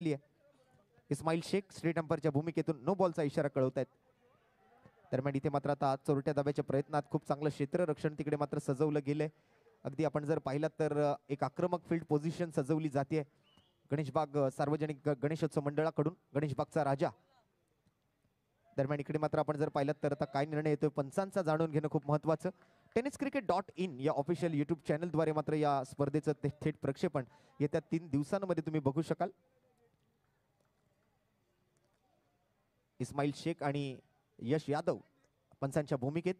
Ismail Shaikh straight अंपायरच्या भूमिकेतून no बॉलचा इशारा कळवतायत. दरम्यान इथे मात्र आता चोरट्या दाब्याच्या प्रयत्नात खूप चांगलं क्षेत्ररक्षण तिकडे मात्र सजवलं गेलंय. अगदी आपण जर पाहिलात तर एक आक्रमक फील्ड पोझिशन सजवली जाते गणेशबाग सार्वजनिक गणेशोत्सव मंडळाकडून, गणेशबागचा राजा. दरम्यान इकडे मात्र आपण जर पाहिलात तर आता काय निर्णय येतोय पंचांचा जाणून घेणं खूप महत्त्वाचं. tenniscricket.in या ऑफिशियल युट्यूब चॅनलद्वारे मात्र या स्पर्धेचं थेट प्रक्षेपण येत्या 3 दिवसांमध्ये तुम्ही बघू शकाल. इस्माईल शेख आणि यश यादव पंचांच्या भूमिकेत.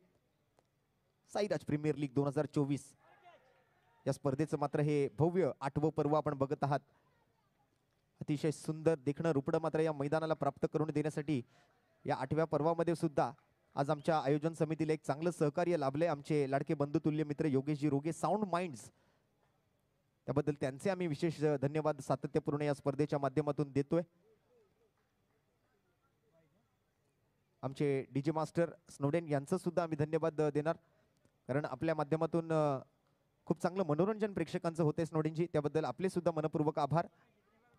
साईराज प्रीमियर लीग 2024 या स्पर्धेचं मात्र हे भव्य 8वं पर्व आपण बघत आहात. अतिशय सुंदर देखणं रूपडं मात्र या मैदानाला प्राप्त करून देण्यासाठी या 8व्या पर्वामध्ये सुद्धा आज आमच्या आयोजन समितीला एक चांगलं सहकार्य लाभले. आमचे लाडके बंधुतुल्य मित्र योगेशजी रोगे साऊंड माइंड्स, त्याबद्दल त्यांचे आम्ही विशेष धन्यवाद सातत्यपूर्ण या स्पर्धेच्या माध्यमातून देतोय. आमचे डीजे मास्टर स्नोडेन यांचं सुद्धा आम्ही धन्यवाद देणार, कारण आपल्या माध्यमातून खूप चांगलं मनोरंजन प्रेक्षकांचं होते स्नोडेनजी, त्याबद्दल आपले सुद्धा मनपूर्वक आभार.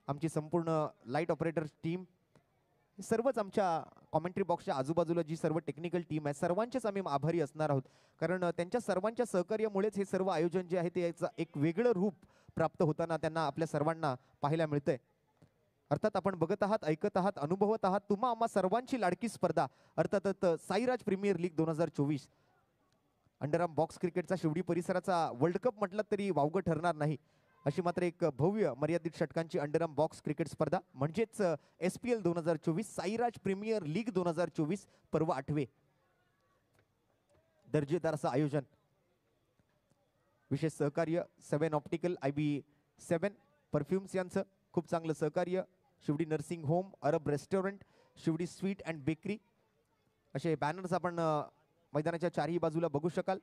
आमची संपूर्ण लाईट ऑपरेटर टीम, सर्वच आमच्या कॉमेंट्री बॉक्सच्या आजूबाजूला जी सर्व टेक्निकल टीम आहे सर्वांचेच आम्ही आभारी असणार आहोत, कारण त्यांच्या सर्वांच्या सहकार्यामुळेच हे सर्व आयोजन जे आहे ते एक वेगळं रूप प्राप्त होताना त्यांना आपल्या सर्वांना पाहायला मिळतंय. अर्थात आपण बघत आहात, ऐकत आहात, अनुभवत आहात तुम्हा आम्हा सर्वांची लाडकी स्पर्धा अर्थातच Sairaj premier league 2024. Underarm box क्रिकेटचा शिवडी परिसराचा वर्ल्ड कप म्हटलं तरी वावगं ठरणार नाही, अशी मात्र एक भव्य मर्यादित षटकांची अंडरआर्म बॉक्स क्रिकेट स्पर्धा म्हणजेच SPL 2024 साईराज प्रीमियर लीग 2024 पर्व 8वे. दर्जेदार असं आयोजन, विशेष सहकार्य 7 ऑप्टिकल IB7 परफ्युम्स यांचं खूप चांगलं सहकार्य, Shivdi nursing home, Arab restaurant, Shivdi sweet and bakery, असे बॅनर्स आपण मैदानाच्या चारही बाजूला बघू शकाल.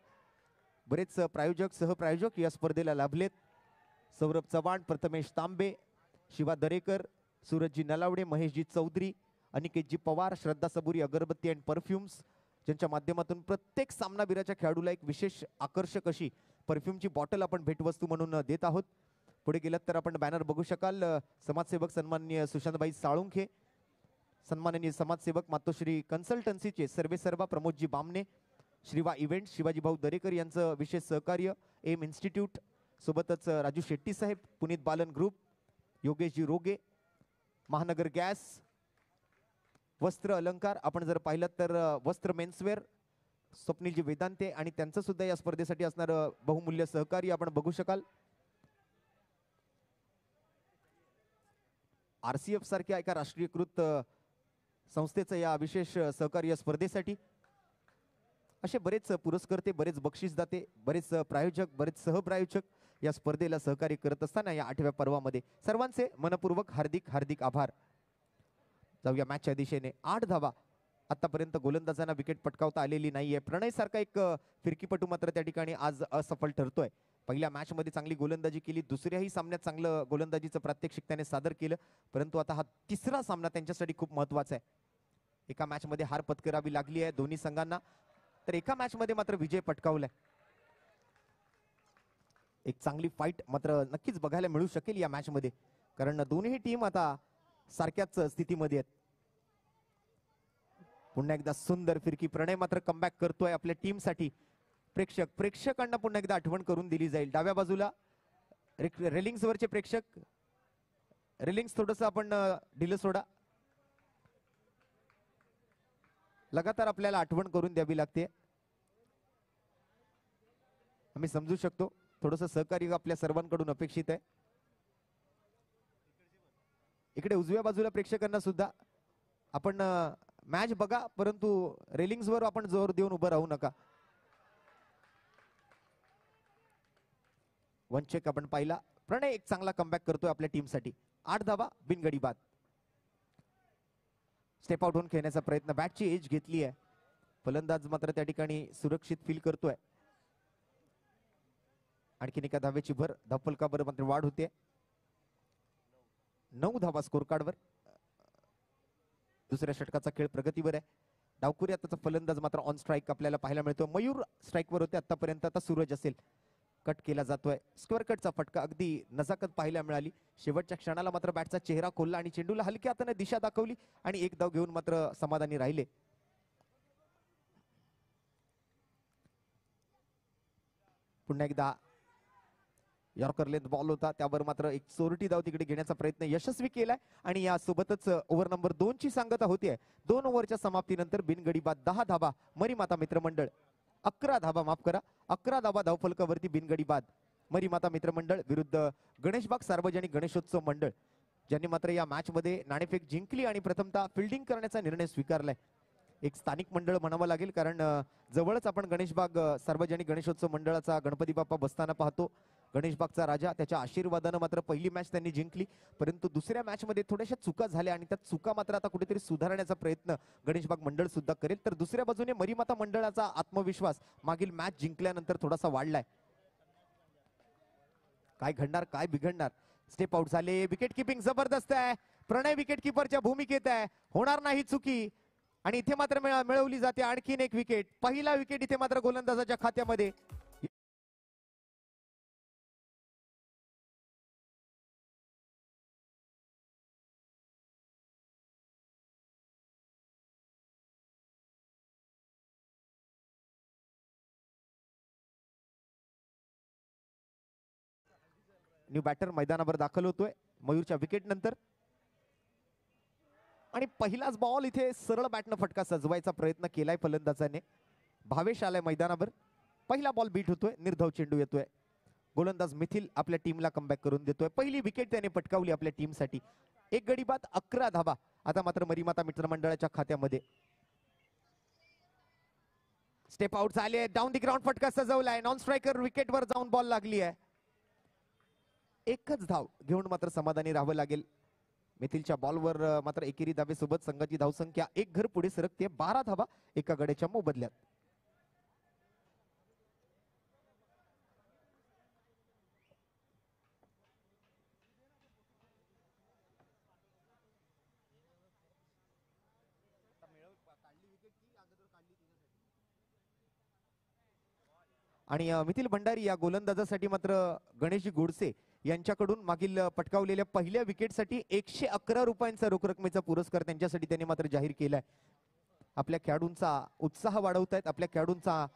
बरेच प्रायोजक सहप्रायोजक या स्पर्धेला लाभलेत. सौरभ चव्हाण, प्रथमेश तांबे, शिवा दरेकर, सूरजजी नलावडे, महेशजी चौधरी, अनिकेतजी पवार, श्रद्धा सबुरी अगरबत्ती अँड परफ्युम्स, ज्यांच्या माध्यमातून प्रत्येक सामनावीराच्या खेळाडूला एक विशेष आकर्षक अशी परफ्यूमची बॉटल आपण भेटवस्तू म्हणून देत आहोत. पुढे गेलात तर आपण बॅनर बघू शकाल. समाजसेवक सन्माननीय सुशांतबाई साळुंखे, सन्माननीय समाजसेवक मातोश्री कन्सल्टन्सीचे सर्वेसर्वा प्रमोदजी बामणे, श्रीवा इव्हेंट शिवाजी भाऊ दरेकर यांचं विशेष सहकार्य, एम इन्स्टिट्यूट, सोबतच राजू शेट्टी साहेब, पुनीत बालन ग्रुप, योगेशजी रोगे, महानगर गॅस, वस्त्र अलंकार आपण जर पाहिलं तर वस्त्र मेन्सवेअर, स्वप्नीलजी वेदांते आणि त्यांचं सुद्धा या स्पर्धेसाठी असणारं बहुमूल्य सहकार्य आपण बघू शकाल. RCF सारख्या एका राष्ट्रीयकृत संस्थेचं या विशेष सहकार्य स्पर्धेसाठी असे बरेच पुरस्कर्ते, बरेच बक्षीसदाते, बरेच प्रायोजक, बरेच सहप्रायोजक या स्पर्धेला सहकार्य करत असताना या 8व्या पर्वामध्ये सर्वांचे मनपूर्वक हार्दिक हार्दिक आभार. जाऊया मॅचच्या दिशेने. 8 धावा आतापर्यंत गोलंदाजांना विकेट पटकावता आलेली नाहीये. प्रणय सारखा एक फिरकीपटू मात्र त्या ठिकाणी आज असफल ठरतोय. पहिल्या मॅच मध्ये चांगली गोलंदाजी केली, दुसऱ्याही सामन्यात चांगलं गोलंदाजीचं प्रात्यक्षिक त्याने सादर केलं, परंतु आता हा तिसरा सामना त्यांच्यासाठी खूप महत्वाचा आहे. एका मॅच मध्ये हार पत्करावी लागली आहे दोन्ही संघांना, तर एका मॅच मध्ये मात्र विजय पटकावलाय. एक चांगली फाईट मात्र नक्कीच बघायला मिळू शकेल या मॅच मध्ये, कारण दोन्ही टीम आता सारख्याच स्थितीमध्ये आहेत. पुन्हा एकदा सुंदर फिरकी, प्रणय मात्र कमबॅक करतोय आपल्या टीमसाठी. प्रेक्षकांना पुन्हा एकदा आठवण करून दिली जाईल. डाव्या बाजूला रेलिंग्स वरचे प्रेक्षक, रेलिंग्स थोडस आपण ढिलं सोडा, लगातार आपल्याला आठवण करून द्यावी लागते. आम्ही समजू शकतो, थोडस सहकार्य आपल्या सर्वांकडून अपेक्षित आहे. इकडे उजव्या बाजूला प्रेक्षकांना सुद्धा आपण मॅच बघा, परंतु रेलिंग्स वर आपण जोर देऊन उभं राहू नका. वन चेक आपण पाहिला. प्रणय एक चांगला कमबॅक करतोय आपल्या टीमसाठी. 8 धावा बिनगडी बाद. स्टेप आउट होऊन खेळण्याचा प्रयत्न, बॅटची एज घेतली आहे, फलंदाज मात्र त्या ठिकाणी सुरक्षित फील करतोय. आणखीन एका धावेची भर, धावफलकावर मात्र वाढ होते. 9 धावा स्कोर कार्डवर. दुसऱ्या षटकाचा खेळ प्रगतीवर आहे. डावखुरी आताचा फलंदाज मात्र ऑन स्ट्राईक आपल्याला पाहायला मिळतो. मयूर स्ट्राईकवर होते आतापर्यंत, आता सूरज असेल. कट केला जातोय. स्क्वेअर कटचा फटका, अगदी नजाकत पाहायला मिळाली. शेवटच्या क्षणाला मात्र बॅटचा चेहरा खोलला आणि चेंडूला हलक्या हाताने दिशा दाखवली आणि एक धाव घेऊन मात्र समाधानी राहिले. पुन्हा एकदा यॉर्कर लेंथ बॉल होता, त्यावर मात्र एक चोरटी धाव तिकडे घेण्याचा प्रयत्न यशस्वी केलाय आणि यासोबतच ओव्हर नंबर 2 ची सांगता होतीये. 2 ओव्हरच्या समाप्तीनंतर बिनगडी बाद 10 धाबा. मरीमाता मित्रमंडळ 11 धाबा, माफ करा, 11 धाबा धावफलकावरती बिनगडी बाद. मरीमाता मित्रमंडळ विरुद्ध गणेशबाग सार्वजनिक गणेशोत्सव मंडळ, ज्यांनी मात्र या मॅच मध्ये नाणेफेक जिंकली आणि प्रथमतः फिल्डिंग करण्याचा निर्णय स्वीकारलाय. एक स्थानिक मंडळ म्हणावं लागेल, कारण जवळच आपण गणेशबाग सार्वजनिक गणेशोत्सव मंडळाचा गणपती बाप्पा बसताना पाहतो. गणेशबागचा राजा, त्याच्या आशीर्वादानं मात्र पहिली मॅच त्यांनी जिंकली, परंतु दुसऱ्या मॅच मध्ये थोड्याशा चुका झाल्या आणि त्या चुका मात्र आता कुठेतरी सुधारण्याचा प्रयत्न गणेशबाग मंडळ सुद्धा करेल. तर दुसऱ्या बाजूने मरीमाता मंडळाचा आत्मविश्वास मागील मॅच जिंकल्यानंतर थोडासा वाढलाय. काय घडणार, काय बिघडणार? स्टेप आउट झाले. विकेट किपिंग जबरदस्त आहे. प्रणय विकेट किपरच्या भूमिकेत आहे. होणार नाही चुकी आणि इथे मात्र मिळवली जाते आणखीन एक विकेट. पहिला विकेट इथे मात्र गोलंदाजाच्या खात्यामध्ये. न्यू बॅटर मैदानावर दाखल होतोय मयूरच्या विकेट नंतर आणि पहिलाच बॉल इथे सरळ बॅटनं फटका सजवायचा प्रयत्न केलाय फलंदाजाने. भावेश आलाय मैदानावर. पहिला बॉल बीट होतोय, निर्धाव चेंडू येतोय. गोलंदाज मिथिल आपल्या टीमला कमबॅक करून देतोय. पहिली विकेट त्याने पटकावली आपल्या टीमसाठी. एक गडी बाद 11 धाबा आता मात्र मरीमाता मित्रमंडळाच्या खात्यामध्ये. स्टेप आउट झाले. डाऊन दी ग्राउंड फटका सजवलाय. नॉन स्ट्रायकर विकेटवर जाऊन बॉल लागली आहे. एकच धाव घेऊन मात्र समाधानी राहावं लागेल. मिथिलच्या बॉलवर मात्र एकेरी धावेसोबत संघाची धावसंख्या एक घर पुढे सरकते. 12 धावा एका गड्याच्या मोबदल्यात. आणि मिथिल भंडारी या गोलंदाजासाठी मात्र गणेशजी गोडसे यांच्याकडून मागील पटकावलेल्या पहिल्या विकेटसाठी 111 रुपयांचा रोख रकमेचा पुरस्कार त्यांच्यासाठी त्यांनी मात्र जाहीर केलाय. आपल्या खेळाडूंचा उत्साह वाढवतायत, आपल्या खेळाडूंचा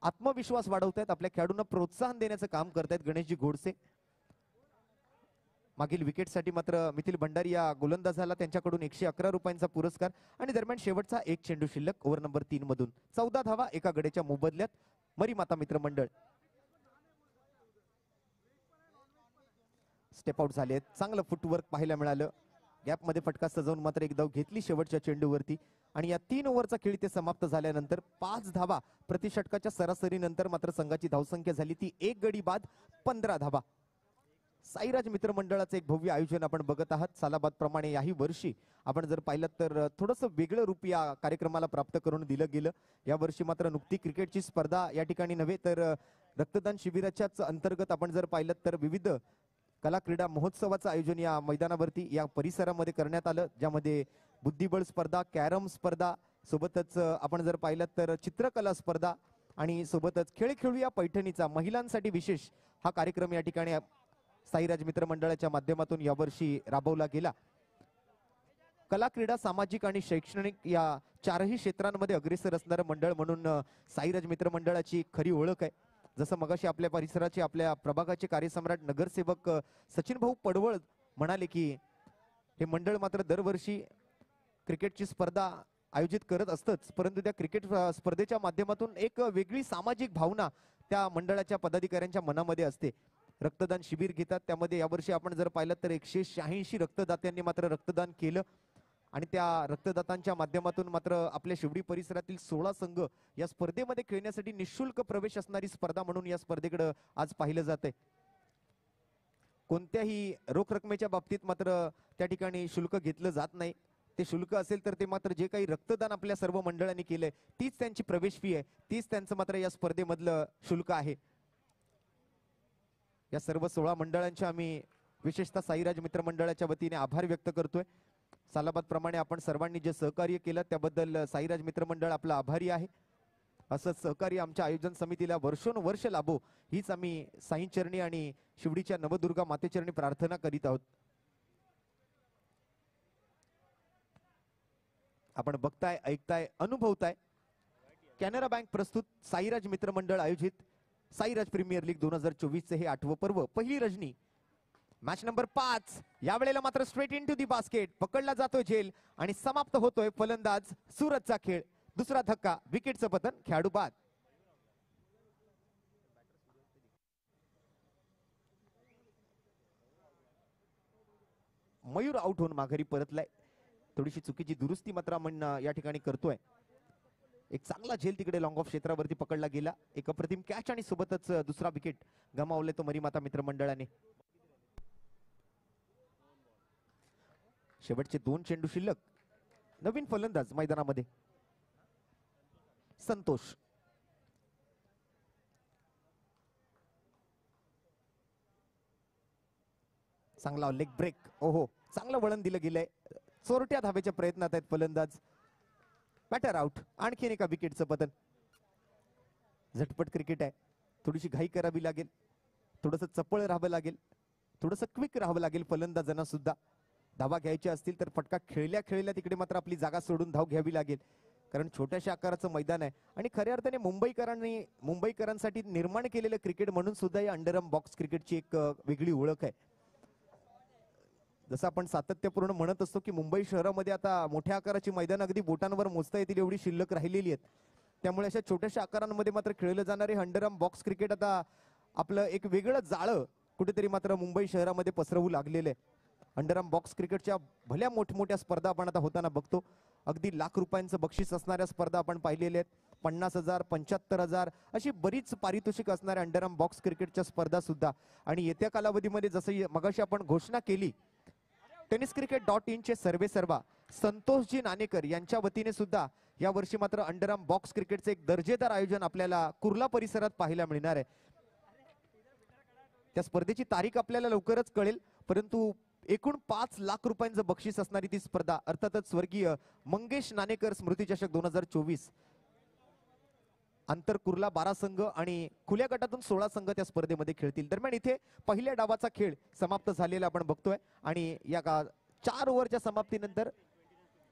आत्मविश्वास वाढवतायत, आपल्या खेळाडूंना प्रोत्साहन देण्याचं काम करतायत गणेशजी गोडसे. मागील विकेटसाठी मात्र मिथिल भंडारी या गोलंदाजाला त्यांच्याकडून 111 रुपयांचा पुरस्कार आणि दरम्यान शेवटचा एक चेंडू शिल्लक. ओव्हर नंबर 3 मधून 14 धावा एका गड्याच्या मोबदल्यात मरीमाता मित्रमंडळ. स्टेप आउट झाले. चांगलं फुटवर्क पाहायला मिळालं. गॅप मध्ये फटका सजवून मात्र एक धाव घेतली शेवटच्या चेंडूवरती आणि या 3 ओव्हरचा खेळ ते समाप्त झाल्यानंतर 5 धावा प्रति षटकाच्या सरासरीनंतर मात्र संघाची धावसंख्या झाली ती एक गडी बाद 15 धावा. साईराज मित्रमंडळाचं एक भव्य आयोजन आपण बघत आहात. सालाबाद प्रमाणे याही वर्षी आपण जर पाहिलं तर थोडंसं वेगळं रूप या कार्यक्रमाला प्राप्त करून दिलं गेलं. या वर्षी मात्र नुकती क्रिकेटची स्पर्धा या ठिकाणी नव्हे तर रक्तदान शिबिराच्याच अंतर्गत आपण जर पाहिलं तर विविध कला क्रीडा महोत्सवाचं आयोजन या मैदानावरती या परिसरामध्ये करण्यात आलं, ज्यामध्ये बुद्धिबळ स्पर्धा, कॅरम स्पर्धा, सोबतच आपण जर पाहिलं तर चित्रकला स्पर्धा आणि सोबतच खेळ खेळूया पैठणीचा महिलांसाठी विशेष हा कार्यक्रम या ठिकाणी साईराज मित्रमंडळाच्या माध्यमातून यावर्षी राबवला गेला. कला क्रीडा सामाजिक आणि शैक्षणिक या चारही क्षेत्रांमध्ये अग्रेसर असणारं मंडळ म्हणून साईराज मित्रमंडळाची खरी ओळख आहे. जसं मगाशी आपल्या परिसराचे आपल्या प्रभागाचे कार्यसम्राट नगरसेवक सचिन भाऊ पडवळ म्हणाले की हे मंडळ मात्र दरवर्षी क्रिकेटची स्पर्धा आयोजित करत असतंच, परंतु त्या क्रिकेट स्पर्धेच्या माध्यमातून एक वेगळी सामाजिक भावना त्या मंडळाच्या पदाधिकाऱ्यांच्या मनामध्ये असते. रक्तदान शिबिर घेतात, त्यामध्ये यावर्षी आपण जर पाहिलं तर 186 रक्तदात्यांनी मात्र रक्तदान केलं आणि त्या रक्तदातांच्या माध्यमातून मात्र आपल्या शिवडी परिसरातील 16 संघ या स्पर्धेमध्ये खेळण्यासाठी निशुल्क प्रवेश असणारी स्पर्धा म्हणून या स्पर्धेकडे आज पाहिलं जातंय. कोणत्याही रोख रकमेच्या बाबतीत मात्र त्या ठिकाणी शुल्क घेतलं जात नाही. ते शुल्क असेल तर ते मात्र जे काही रक्तदान आपल्या सर्व मंडळांनी केलंय तीच त्यांची प्रवेश फी आहे, तीच त्यांचं मात्र या स्पर्धेमधलं शुल्क आहे. या सर्व 16 मंडळांचे आम्ही विशेषतः साईराज मित्रमंडळाच्या वतीने आभार व्यक्त करतोय. सालाबाद प्रमाणे आपण सर्वांनी जे सहकार्य केलं त्याबद्दल साईराज मित्रमंडळ आपला आभारी आहे. असं सहकार्य आमच्या आयोजन समितीला वर्षोनवर्ष लाभो हीच आम्ही साईंचरणी आणि शिवडीच्या नवदुर्गा मातेचरणी प्रार्थना करीत आहोत. आपण बघताय, ऐकताय, अनुभवताय कॅनरा बँक प्रस्तुत साईराज मित्रमंडळ आयोजित साईराज प्रीमियर लीग 2024 चे हे 8वं पर्व, पहिली रजनी, मॅच नंबर 5. यावेळेला मात्र straight into the basket पकडला जातोय झेल आणि समाप्त होतोय फलंदाज सूरजचा खेळ. दुसरा धक्का, विकेटचं पतन, खेळाडू बाद. मयूर आउट होऊन माघारी परतलाय. थोडीशी चुकीची दुरुस्ती मात्र आपण या ठिकाणी करतोय. एक चांगला झेल तिकडे लॉंग ऑफ क्षेत्रावरती पकडला गेला. एक अप्रतिम कॅच आणि सोबतच दुसरा विकेट गमावले तो मरीमाता मित्रमंडळाने. शेवटचे 2 चेंडू शिल्लक. नवीन फलंदाज मैदानामध्ये संतोष. चांगला लेग ब्रेक. ओहो, चांगलं वळण दिलं गेलंय. चोरट्या धावेच्या प्रयत्नात आहेत फलंदाज. Batter out. आणखीन एका विकेटचं पतन. झटपट क्रिकेट आहे, थोडीशी घाई करावी लागेल, थोडंसं चपळ राहावं लागेल, थोडंसं क्विक राहावं लागेल फलंदाजांना सुद्धा. धावा घ्यायच्या असतील तर फटका खेळल्या खेळल्या तिकडे मात्र आपली जागा सोडून धाव घ्यावी लागेल, कारण छोट्याशा आकाराचं मैदान आहे आणि खऱ्या अर्थाने मुंबईकरांसाठी निर्माण केलेलं क्रिकेट म्हणून सुद्धा या अंडरआर्म बॉक्स क्रिकेटची एक वेगळी ओळख आहे. जसं आपण सातत्यपूर्ण म्हणत असतो की मुंबई शहरामध्ये आता मोठ्या आकाराची मैदान अगदी बोटांवर मोजता येतील एवढी शिल्लक राहिलेली आहेत. त्यामुळे अशा छोट्याशा आकारांमध्ये मात्र खेळलं जाणारे अंडरआर्म बॉक्स क्रिकेट आता आपलं एक वेगळं जाळं कुठेतरी मात्र मुंबई शहरामध्ये पसरवू लागलेलं आहे. अंडरआर्म बॉक्स क्रिकेटच्या भल्या मोठमोठ्या स्पर्धा आपण आता होताना बघतो. अगदी लाख रुपयांचं बक्षीस असणाऱ्या स्पर्धा आपण पाहिलेल्या आहेत. 50,000, 75,000 अशी बरीच पारितोषिक असणाऱ्या अंडरआर्म बॉक्स क्रिकेटच्या स्पर्धा सुद्धा. आणि येत्या कालावधीमध्ये जसं मगाशी आपण घोषणा केली, tenniscricket.in चे सर्वेसर्वा संतोषजी नाणेकर यांच्या वतीने सुद्धा या वर्षी मात्र अंडरआर्म बॉक्स क्रिकेटचे एक दर्जेदार आयोजन आपल्याला कुर्ला परिसरात पाहायला मिळणार आहे. त्या स्पर्धेची तारीख आपल्याला लवकरच कळेल, परंतु एकूण 5 लाख रुपयांचं बक्षीस असणारी ती स्पर्धा, अर्थातच स्वर्गीय मंगेश नाणेकर स्मृती चषक 2024. आंतर कुर्ला 12 संघ आणि खुल्या गटातून 16 संघ त्या स्पर्धेमध्ये खेळतील. दरम्यान इथे पहिल्या डावाचा खेळ समाप्त झालेला आपण बघतोय आणि या 4 ओव्हरच्या समाप्तीनंतर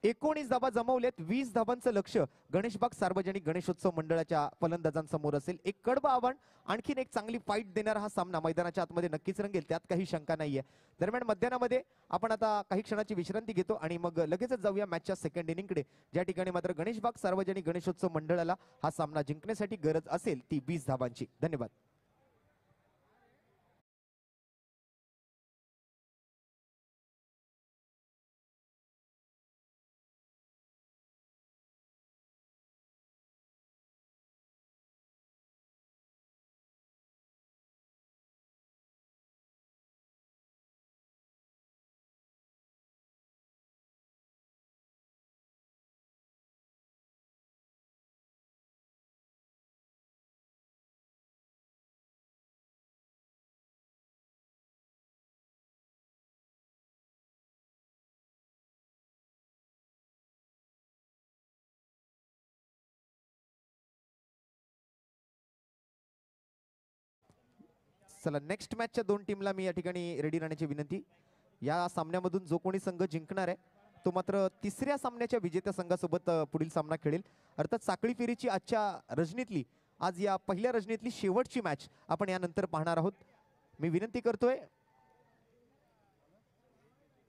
19 धावा जमवलेत. 20 धावांचं लक्ष गणेशबाग सार्वजनिक गणेशोत्सव मंडळाच्या फलंदाजांसमोर असेल. एक कडवं आव्हान, आणखीन एक चांगली फाईट देणारा हा सामना मैदानाच्या आतमध्ये नक्कीच रंगेल, त्यात काही शंका नाहीये. दरम्यान मध्यानामध्ये आपण आता काही क्षणाची विश्रांती घेतो आणि मग लगेचच जाऊया मॅचच्या सेकंड इनिंगकडे, ज्या ठिकाणी मात्र गणेशबाग सार्वजनिक गणेशोत्सव मंडळाला हा सामना जिंकण्यासाठी गरज असेल ती 20 धावांची. धन्यवाद. चला, नेक्स्ट मॅचच्या 2 टीमला मी या ठिकाणी रेडी राहण्याची विनंती. या सामन्यामधून जो कोणी संघ जिंकणार आहे तो मात्र तिसऱ्या सामन्याच्या विजेत्या संघासोबत पुढील सामना खेळेल. अर्थात साखळी फेरीची आजच्या रजनीतली, आज या पहिल्या रजनीतली शेवटची मॅच आपण यानंतर पाहणार आहोत. मी विनंती करतोय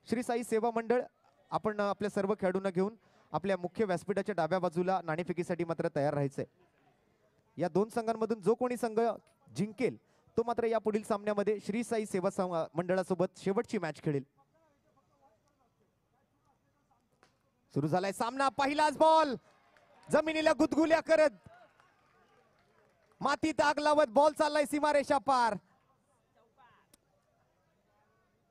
श्री साई सेवा मंडळ, आपण आपल्या सर्व खेळाडूंना घेऊन आपल्या मुख्य व्यासपीठाच्या डाव्या बाजूला नाणेफेकीसाठी मात्र तयार राहायचंय. या 2 संघांमधून जो कोणी संघ जिंकेल तो मात्र या पुढील सामन्यामध्ये श्री साई सेवा मंडळासोबत शेवटची मॅच खेळेल. सुरू झालाय सामना. पहिलाच बॉल जमिनीला गुदगुल्या करत, मातीत आग लावत बॉल चाललाय सीमारेषा पार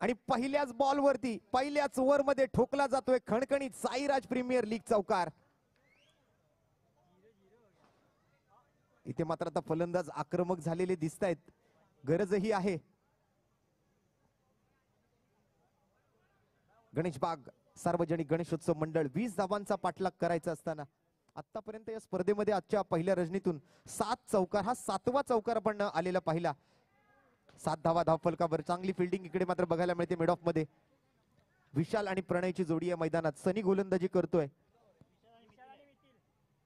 आणि पहिल्याच बॉलवरती पहिल्याच ओव्हरमध्ये ठोकला जातोय खणखणीत साईराज प्रीमियर लीग चौकार. इथे मात्र आता फलंदाज आक्रमक झालेले दिसत आहेत, गरजही आहे. गणेशबाग सार्वजनिक गणेशोत्सव मंडळ 20 धावांचा पाठलाग करायचा असताना आतापर्यंत या स्पर्धेमध्ये आजच्या पहिल्या रजनीतून 7 चौकार, हा 7वा चौकार आपण आलेला पाहिला. 7 धावा धावफलकावर. चांगली फिल्डिंग इकडे मात्र बघायला मिळते मिड ऑफ मध्ये. विशाल आणि प्रणयची जोडी या मैदानात. सनी गोलंदाजी करतोय.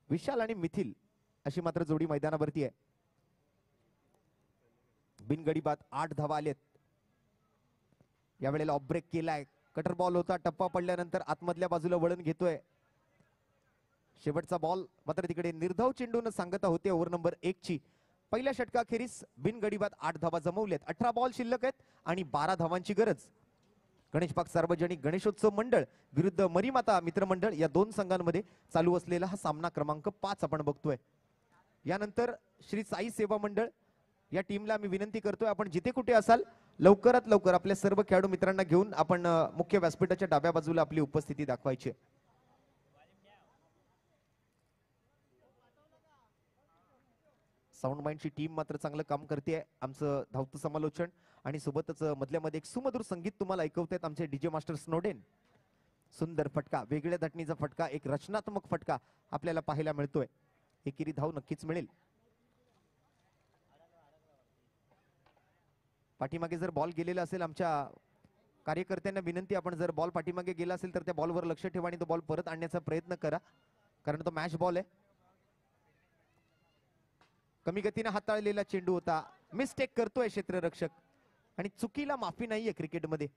विशाल आणि मिथिल अशी मात्र जोडी मैदानावरती आहे. बिनगडी बाद 8 धावा आलेत. यावेळेला ऑफ ब्रेक केलाय. कटर बॉल होता, टप्पा पडल्यानंतर आतमधल्या बाजूला वळण घेतोय. शेवटचा बॉल मात्र तिकडे निर्धाव चेंडून सांगता होते ओव्हर नंबर 1 ची. पहिल्या षटकाखेरीस बिनगडी बाद 8 धावा जमवल्यात. 18 बॉल शिल्लक आहेत आणि 12 धावांची गरज. गणेशबाग सार्वजनिक गणेशोत्सव मंडळ विरुद्ध मरीमाता मित्रमंडळ या दोन संघांमध्ये चालू असलेला हा सामना क्रमांक 5 आपण बघतोय. यानंतर श्री साई सेवा मंडळ या टीमला मी विनंती करतोय, आपण जिथे कुठे असाल लवकरात लवकर आपल्या सर्व खेळाडू मित्रांना घेऊन आपण मुख्य व्यासपीठाच्या डाव्या बाजूला आपली उपस्थिती दाखवायची. साऊंड माइंडची टीम मात्र चांगलं काम करते. आमचं धावतं समालोचन आणि सोबतच मधल्या मध्ये एक सुमधुर संगीत तुम्हाला ऐकवतात आमचे डीजे मास्टर स्नोडेन. सुंदर फटका, वेगळ्या धाटणीचा फटका, एक रचनात्मक फटका आपल्याला पाहायला मिळतोय. एकेरी धाव नक्कीच मिळेल. पाठीमागे जर बॉल गेलेला असेल, आमच्या कार्यकर्त्यांना विनंती, आपण जर बॉल पाठीमागे गेला असेल तर त्या बॉलवर लक्ष ठेवा आणि तो बॉल परत आणण्याचा प्रयत्न करा, कारण तो मॅच बॉल आहे. कमी गतीने हाताळलेला चेंडू होता. मिस्टेक करतोय क्षेत्ररक्षक आणि चुकीला माफी नाहीये क्रिकेटमध्ये.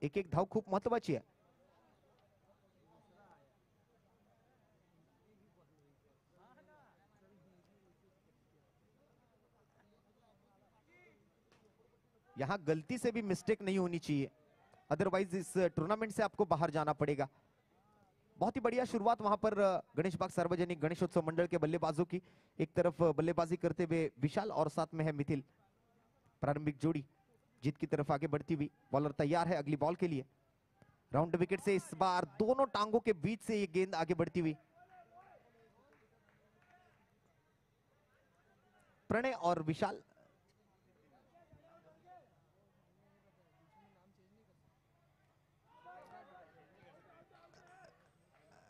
एक एक धाव खूप महत्वाची आहे. यहां गलती से भी मिस्टेक नहीं होनी चाहिए, अदरवाइज इस टूर्नामेंट से आपको बाहर जाना पड़ेगा. बहुत ही बढ़िया शुरुआत वहां पर गणेशबाग सार्वजनिक गणेशोत्सव मंडल के बल्लेबाजों की. एक तरफ बल्लेबाजी करते हुए विशाल और साथ में है मिथिल. प्रारंभिक जोड़ी जीत की तरफ आगे बढ़ती हुई. बॉलर तैयार है अगली बॉल के लिए. राउंड विकेट से इस बार दोनों टांगों के बीच से ये गेंद आगे बढ़ती हुई. प्रणय और विशाल.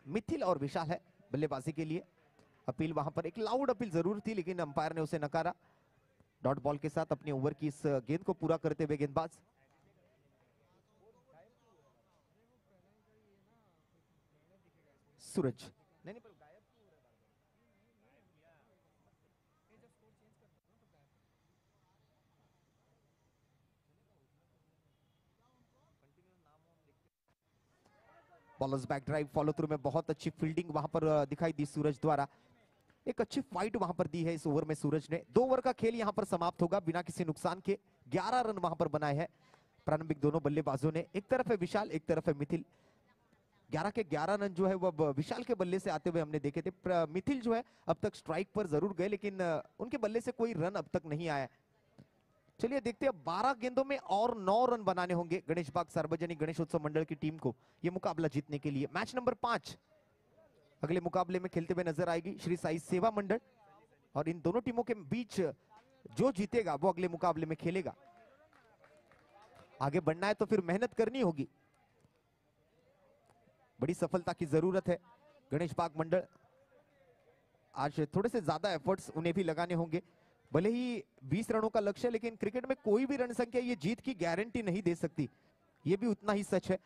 मिथिल और विशाल है बल्लेबाजी के लिए. अपील वहां पर एक लाउड अपील जरूर थी, लेकिन अंपायर ने उसे नकारा. डॉट बॉल के साथ अपनी ओवर की इस गेंद को पूरा करते हुए गेंदबाज. सूरज नहीं पर bowlers back drive follow through में बहुत अच्छी फील्डिंग वहां पर दिखाई दी सूरज द्वारा. एक अच्छी फाइट वहां पर दी है इस ओवर में सूरज ने. 2 ओवर का खेल यहां पर समाप्त होगा बिना किसी नुकसान के. 11 रन वहां पर बनाए हैं प्रारंभिक दोनों बल्लेबाजों ने. एक तरफ है विशाल, एक तरफ है मिथिल. 11 के 11 रन जो है वो विशाल के बल्ले से आते हुए हमने देखे थे. मिथिल जो है अब तक स्ट्राइक पर जरूर गए, लेकिन उनके बल्ले से कोई रन अब तक नहीं आया. चलिए देखते हैं, 12 गेंदों में और 9 रन बनाने होंगे गणेशबाग सार्वजनिक गणेशोत्सव मंडल की टीम को यह मुकाबला जीतने के लिए. मैच नंबर 5 अगले मुकाबले में खेलते हुए नजर आएगी श्री साई सेवा मंडल. और इन दोनों टीमों के बीच जो जीतेगा वो अगले मुकाबले में खेलेगा. आगे बढ़ना है तो फिर मेहनत करनी होगी. बड़ी सफलता की जरूरत है. गणेशबाग मंडल आज थोड़े से ज्यादा एफर्ट्स उन्हें भी लगाने होंगे. भले ही 20 रनों का लक्ष्य है, लेकिन क्रिकेट में कोई भी रन संख्या ये जीत की गारंटी नहीं दे सकती. ये भी उतना ही सच है.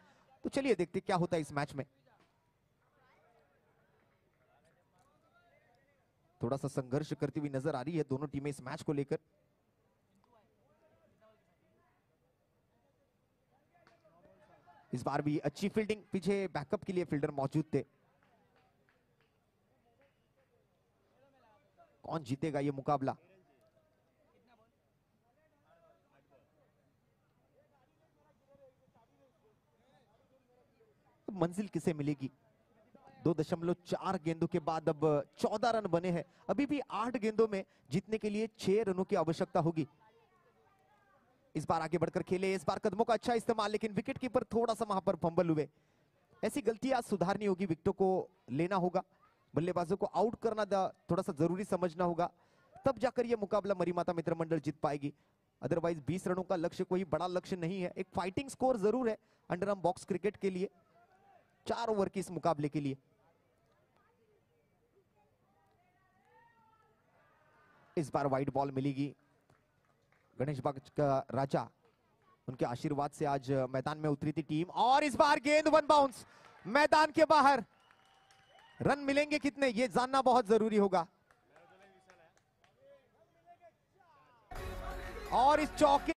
तो चलिए देखते क्या होता है इस मैच में. थोड़ा सा संघर्ष करती हुई नजर आ रही है दोनों टीमें इस मैच को लेकर. इस बार भी अच्छी फील्डिंग, पीछे बैकअप के लिए फील्डर मौजूद थे. कौन जीतेगा ये मुकाबला? मंजिल किसे मिलेगी? 2.4 गेंदों के बाद अब 14 रन बने हैं. अभी भी 8 गेंदों में जीतने के लिए 6 रनों की आवश्यकता होगी. इस बार आगे बढ़कर खेले, इस बार कदमों का अच्छा इस्तेमाल, लेकिन विकेट कीपर थोड़ा सा वहां पर फंबल हुए. ऐसी गलतियां सुधारनी होगी, विकेटों को लेना होगा, बल्लेबाजों को आउट करना थोड़ा सा जरूरी समझना होगा, तब जाकर यह मुकाबला मरीमाता मित्र मंडल जीत पाएगी. अदरवाइज 20 रनों का लक्ष्य कोई बड़ा लक्ष्य नहीं है. एक फाइटिंग स्कोर जरूर है अंडर आर्म बॉक्स क्रिकेट के लिए 4 ओवर के इस मुकाबले के लिए. इस बार वाइड बॉल मिलेगी। गणेश बाग का राजा, उनके आशीर्वाद से आज मैदान में उतरी थी टीम, और इस बार गेंद वन बाउंस मैदान के बाहर। रन मिलेंगे कितने ये जानना बहुत जरूरी होगा। और इस चौके